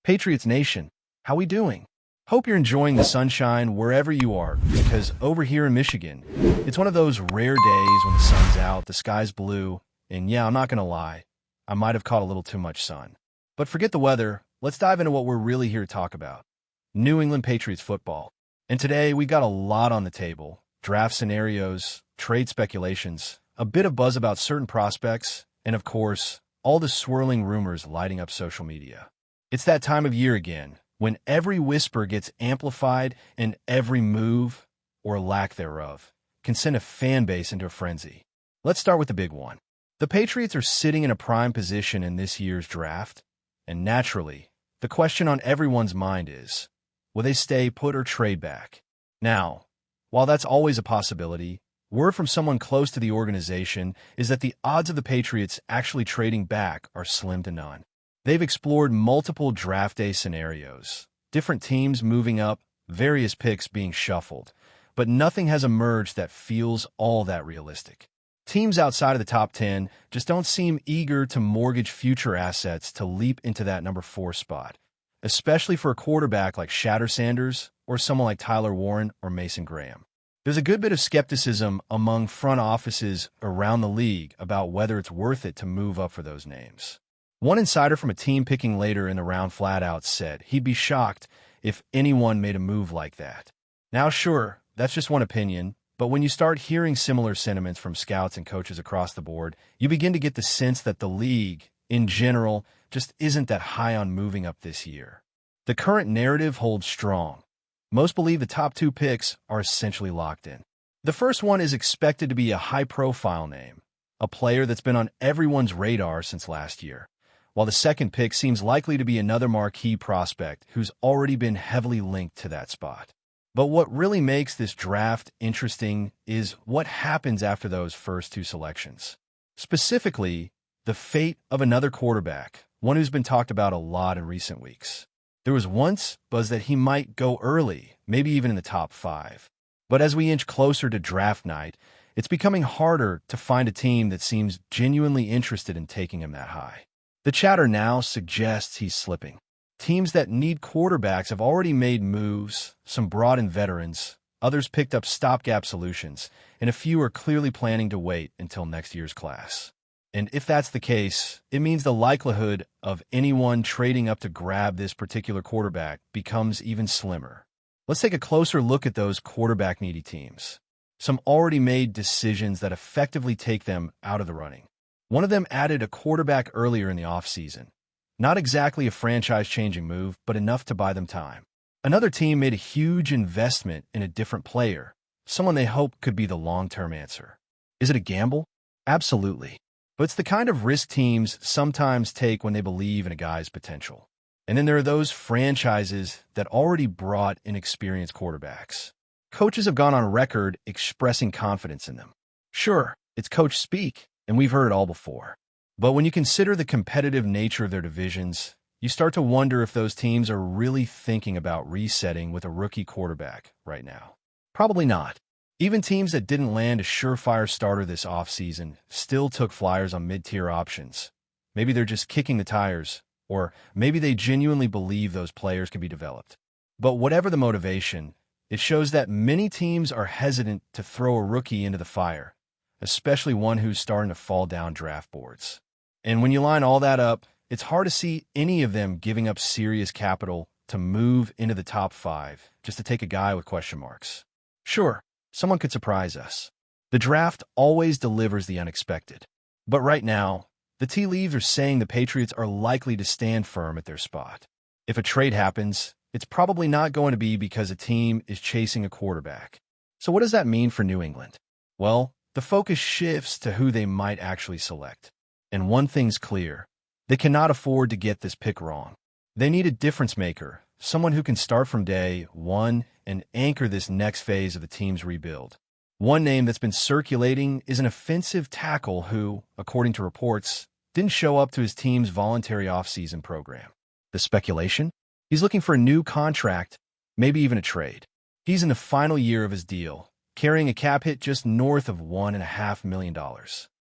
Patriots Nation, how we doing? Hope you're enjoying the sunshine wherever you are, because over here in Michigan, it's one of those rare days when the sun's out, the sky's blue, and yeah, I'm not gonna lie, I might have caught a little too much sun. But forget the weather, let's dive into what we're really here to talk about. New England Patriots football. And today, we got a lot on the table. Draft scenarios, trade speculations, a bit of buzz about certain prospects, and of course, all the swirling rumors lighting up social media. It's that time of year again, when every whisper gets amplified and every move, or lack thereof, can send a fan base into a frenzy. Let's start with the big one. The Patriots are sitting in a prime position in this year's draft, and naturally, the question on everyone's mind is, will they stay put or trade back? Now, while that's always a possibility, word from someone close to the organization is that the odds of the Patriots actually trading back are slim to none. They've explored multiple draft day scenarios, different teams moving up, various picks being shuffled, but nothing has emerged that feels all that realistic. Teams outside of the top 10 just don't seem eager to mortgage future assets to leap into that number 4 spot, especially for a quarterback like Shatter Sanders or someone like Tyler Warren or Mason Graham. There's a good bit of skepticism among front offices around the league about whether it's worth it to move up for those names. One insider from a team picking later in the round flat out said he'd be shocked if anyone made a move like that. Now, sure, that's just one opinion, but when you start hearing similar sentiments from scouts and coaches across the board, you begin to get the sense that the league, in general, just isn't that high on moving up this year. The current narrative holds strong. Most believe the top 2 picks are essentially locked in. The first one is expected to be a high-profile name, a player that's been on everyone's radar since last year, while the second pick seems likely to be another marquee prospect who's already been heavily linked to that spot. But what really makes this draft interesting is what happens after those first 2 selections. Specifically, the fate of another quarterback, one who's been talked about a lot in recent weeks. There was once buzz that he might go early, maybe even in the top 5. But as we inch closer to draft night, it's becoming harder to find a team that seems genuinely interested in taking him that high. The chatter now suggests he's slipping. Teams that need quarterbacks have already made moves, some brought in veterans, others picked up stopgap solutions, and a few are clearly planning to wait until next year's class. And if that's the case, it means the likelihood of anyone trading up to grab this particular quarterback becomes even slimmer. Let's take a closer look at those quarterback-needy teams. Some already made decisions that effectively take them out of the running. One of them added a quarterback earlier in the offseason. Not exactly a franchise-changing move, but enough to buy them time. Another team made a huge investment in a different player, someone they hope could be the long-term answer. Is it a gamble? Absolutely. But it's the kind of risk teams sometimes take when they believe in a guy's potential. And then there are those franchises that already brought inexperienced quarterbacks. Coaches have gone on record expressing confidence in them. Sure, it's coach speak, and we've heard it all before. But when you consider the competitive nature of their divisions, you start to wonder if those teams are really thinking about resetting with a rookie quarterback right now. Probably not. Even teams that didn't land a surefire starter this offseason still took flyers on mid-tier options. Maybe they're just kicking the tires, or maybe they genuinely believe those players can be developed. But whatever the motivation, it shows that many teams are hesitant to throw a rookie into the fire, especially one who's starting to fall down draft boards. And when you line all that up, it's hard to see any of them giving up serious capital to move into the top 5 just to take a guy with question marks. Sure, someone could surprise us. The draft always delivers the unexpected. But right now, the tea leaves are saying the Patriots are likely to stand firm at their spot. If a trade happens, it's probably not going to be because a team is chasing a quarterback. So what does that mean for New England? Well, the focus shifts to who they might actually select. And one thing's clear. They cannot afford to get this pick wrong. They need a difference maker, someone who can start from day 1 and anchor this next phase of the team's rebuild. One name that's been circulating is an offensive tackle who, according to reports, didn't show up to his team's voluntary offseason program. The speculation? He's looking for a new contract, maybe even a trade. He's in the final year of his deal, carrying a cap hit just north of $1.5 million.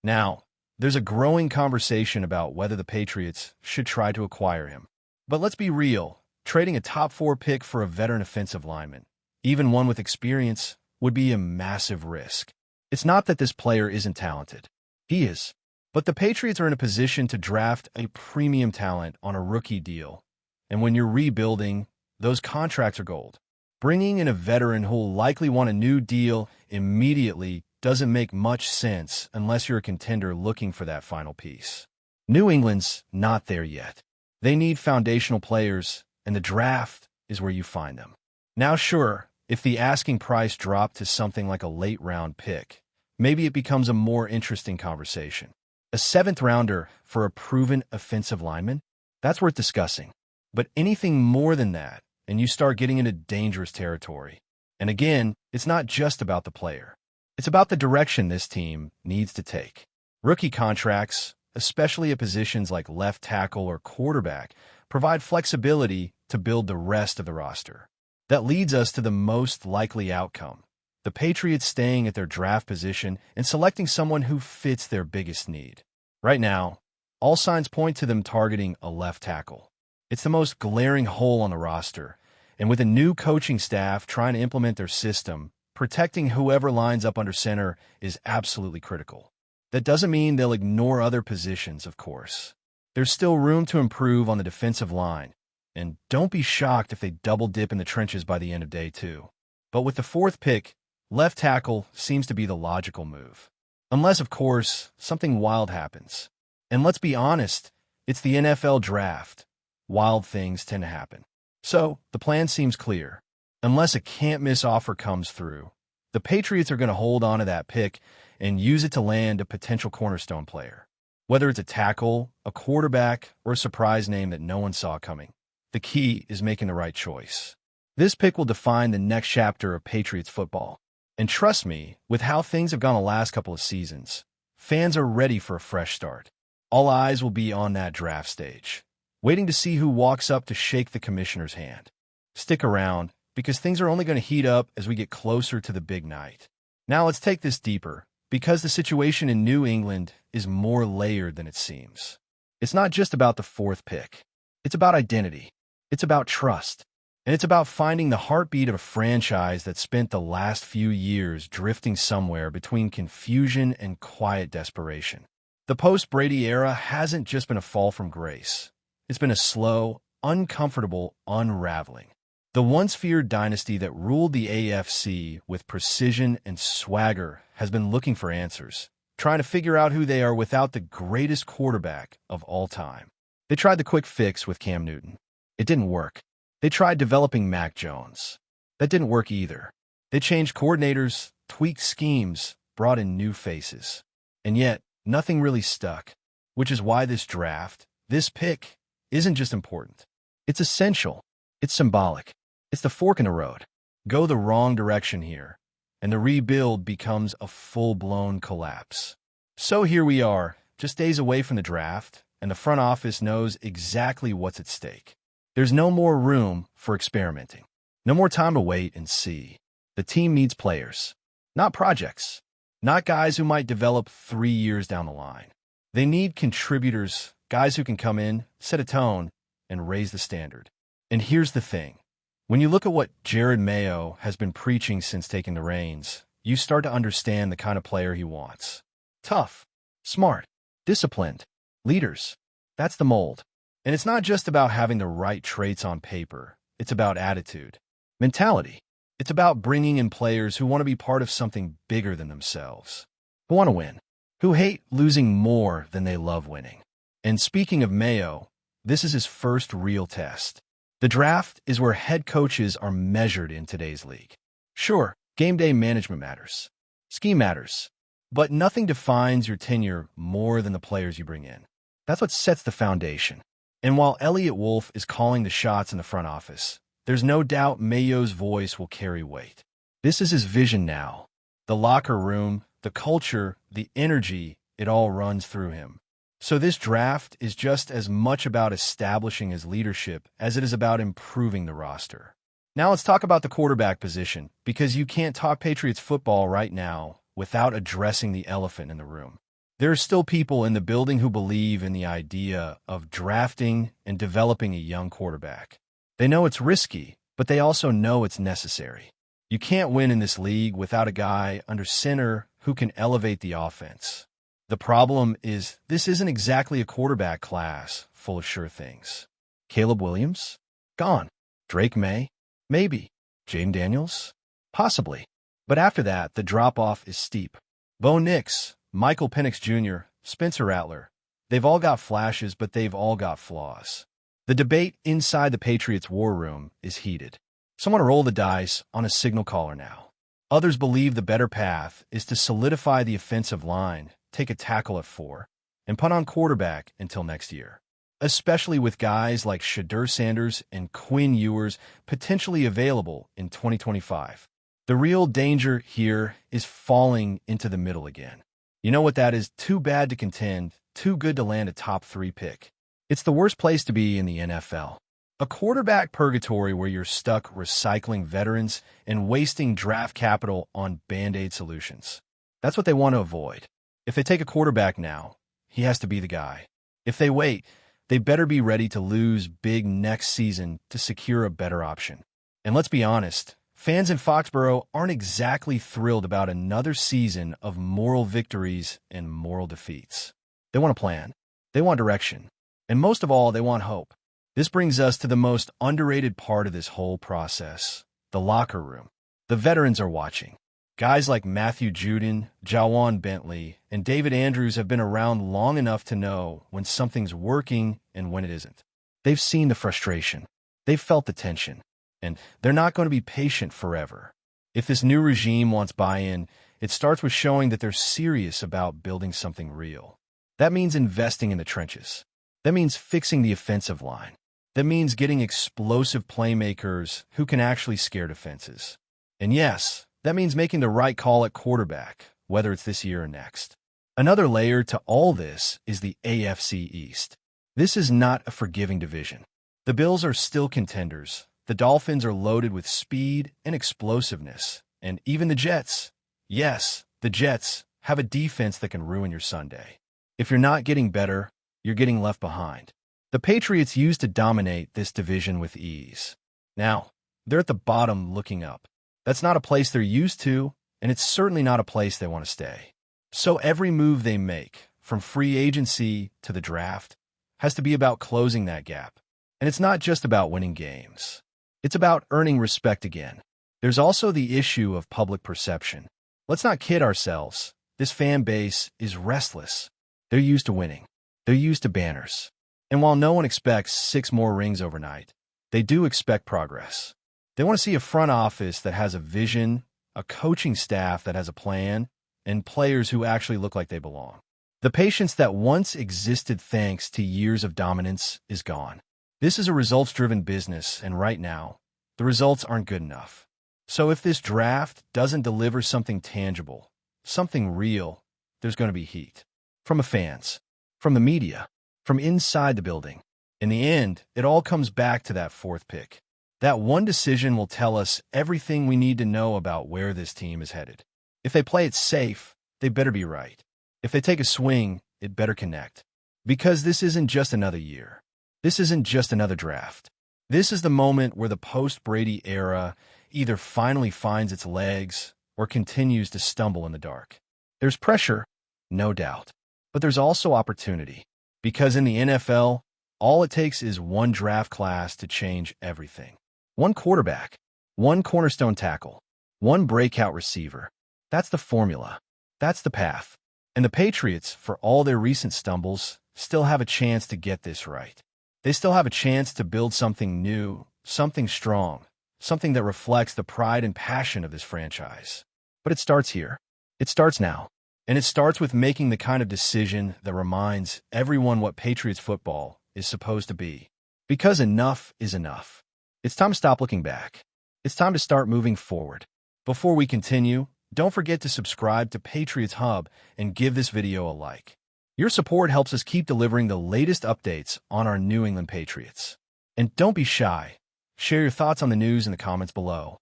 Now, there's a growing conversation about whether the Patriots should try to acquire him. But let's be real, trading a top 4 pick for a veteran offensive lineman, even one with experience, would be a massive risk. It's not that this player isn't talented. He is. But the Patriots are in a position to draft a premium talent on a rookie deal. And when you're rebuilding, those contracts are gold. Bringing in a veteran who'll likely want a new deal immediately doesn't make much sense unless you're a contender looking for that final piece. New England's not there yet. They need foundational players, and the draft is where you find them. Now, sure, if the asking price dropped to something like a late-round pick, maybe it becomes a more interesting conversation. A 7th-rounder for a proven offensive lineman? That's worth discussing. But anything more than that, and you start getting into dangerous territory. And again, it's not just about the player. It's about the direction this team needs to take. Rookie contracts, especially at positions like left tackle or quarterback, provide flexibility to build the rest of the roster. That leads us to the most likely outcome: the Patriots staying at their draft position and selecting someone who fits their biggest need. Right now, all signs point to them targeting a left tackle. It's the most glaring hole on the roster, and with a new coaching staff trying to implement their system, protecting whoever lines up under center is absolutely critical. That doesn't mean they'll ignore other positions, of course. There's still room to improve on the defensive line, and don't be shocked if they double dip in the trenches by the end of day 2. But with the 4th pick, left tackle seems to be the logical move. Unless, of course, something wild happens. And let's be honest, it's the NFL draft. Wild things tend to happen. So, the plan seems clear. Unless a can't-miss offer comes through, the Patriots are going to hold on to that pick and use it to land a potential cornerstone player. Whether it's a tackle, a quarterback, or a surprise name that no one saw coming, the key is making the right choice. This pick will define the next chapter of Patriots football. And trust me, with how things have gone the last couple of seasons, fans are ready for a fresh start. All eyes will be on that draft stage, waiting to see who walks up to shake the commissioner's hand. Stick around, because things are only going to heat up as we get closer to the big night. Now let's take this deeper, because the situation in New England is more layered than it seems. It's not just about the 4th pick. It's about identity. It's about trust. And it's about finding the heartbeat of a franchise that spent the last few years drifting somewhere between confusion and quiet desperation. The post-Brady era hasn't just been a fall from grace. It's been a slow, uncomfortable unraveling. The once feared dynasty that ruled the AFC with precision and swagger has been looking for answers, trying to figure out who they are without the greatest quarterback of all time. They tried the quick fix with Cam Newton. It didn't work. They tried developing Mac Jones. That didn't work either. They changed coordinators, tweaked schemes, brought in new faces. And yet, nothing really stuck, which is why this draft, this pick, isn't just important. It's essential. It's symbolic. It's the fork in the road. Go the wrong direction here, and the rebuild becomes a full-blown collapse. So here we are, just days away from the draft, and the front office knows exactly what's at stake. There's no more room for experimenting. No more time to wait and see. The team needs players, not projects, not guys who might develop 3 years down the line. They need contributors, guys who can come in, set a tone, and raise the standard. And here's the thing. When you look at what Maye has been preaching since taking the reins, you start to understand the kind of player he wants. Tough, smart, disciplined, leaders. That's the mold. And it's not just about having the right traits on paper. It's about attitude, mentality. It's about bringing in players who want to be part of something bigger than themselves, who want to win, who hate losing more than they love winning. And speaking of Maye, this is his first real test. The draft is where head coaches are measured in today's league. Sure, game day management matters. Scheme matters. But nothing defines your tenure more than the players you bring in. That's what sets the foundation. And while Elliott Wolf is calling the shots in the front office, there's no doubt Mayo's voice will carry weight. This is his vision now. The locker room, the culture, the energy, it all runs through him. So this draft is just as much about establishing his leadership as it is about improving the roster. Now let's talk about the quarterback position, because you can't talk Patriots football right now without addressing the elephant in the room. There are still people in the building who believe in the idea of drafting and developing a young quarterback. They know it's risky, but they also know it's necessary. You can't win in this league without a guy under center who can elevate the offense. The problem is this isn't exactly a quarterback class full of sure things. Caleb Williams? Gone. Drake Maye? Maybe. Jaden Daniels? Possibly. But after that, the drop-off is steep. Bo Nix, Michael Penix Jr., Spencer Rattler. They've all got flashes, but they've all got flaws. The debate inside the Patriots war room is heated. Some want to roll the dice on a signal caller now. Others believe the better path is to solidify the offensive line, take a tackle at 4, and punt on quarterback until next year, especially with guys like Shedeur Sanders and Quinn Ewers potentially available in 2025. The real danger here is falling into the middle again. You know what that is? Too bad to contend, too good to land a top 3 pick. It's the worst place to be in the NFL. A quarterback purgatory where you're stuck recycling veterans and wasting draft capital on Band-Aid solutions. That's what they want to avoid. If they take a quarterback now, he has to be the guy. If they wait, they better be ready to lose big next season to secure a better option. And let's be honest, fans in Foxborough aren't exactly thrilled about another season of moral victories and moral defeats. They want a plan. They want direction. And most of all, they want hope. This brings us to the most underrated part of this whole process, the locker room. The veterans are watching. Guys like Matthew Judon, Jawan Bentley, and David Andrews have been around long enough to know when something's working and when it isn't. They've seen the frustration. They've felt the tension. And they're not going to be patient forever. If this new regime wants buy-in, it starts with showing that they're serious about building something real. That means investing in the trenches. That means fixing the offensive line. That means getting explosive playmakers who can actually scare defenses. And yes, that means making the right call at quarterback, whether it's this year or next. Another layer to all this is the AFC East. This is not a forgiving division. The Bills are still contenders. The Dolphins are loaded with speed and explosiveness. And even the Jets, yes, the Jets, have a defense that can ruin your Sunday. If you're not getting better, you're getting left behind. The Patriots used to dominate this division with ease. Now, they're at the bottom looking up. That's not a place they're used to, and it's certainly not a place they want to stay. So every move they make, from free agency to the draft, has to be about closing that gap. And it's not just about winning games. It's about earning respect again. There's also the issue of public perception. Let's not kid ourselves. This fan base is restless. They're used to winning. They're used to banners. And while no one expects 6 more rings overnight, they do expect progress. They want to see a front office that has a vision, a coaching staff that has a plan, and players who actually look like they belong. The patience that once existed thanks to years of dominance is gone. This is a results-driven business, and right now, the results aren't good enough. So if this draft doesn't deliver something tangible, something real, there's going to be heat. From the fans, from the media, from inside the building. In the end, it all comes back to that 4th pick. That one decision will tell us everything we need to know about where this team is headed. If they play it safe, they better be right. If they take a swing, it better connect. Because this isn't just another year. This isn't just another draft. This is the moment where the post-Brady era either finally finds its legs or continues to stumble in the dark. There's pressure, no doubt. But there's also opportunity. Because in the NFL, all it takes is one draft class to change everything. One quarterback, one cornerstone tackle, one breakout receiver. That's the formula. That's the path. And the Patriots, for all their recent stumbles, still have a chance to get this right. They still have a chance to build something new, something strong, something that reflects the pride and passion of this franchise. But it starts here. It starts now. And it starts with making the kind of decision that reminds everyone what Patriots football is supposed to be. Because enough is enough. It's time to stop looking back. It's time to start moving forward. Before we continue, don't forget to subscribe to Patriots Hub and give this video a like. Your support helps us keep delivering the latest updates on our New England Patriots. And don't be shy. Share your thoughts on the news in the comments below.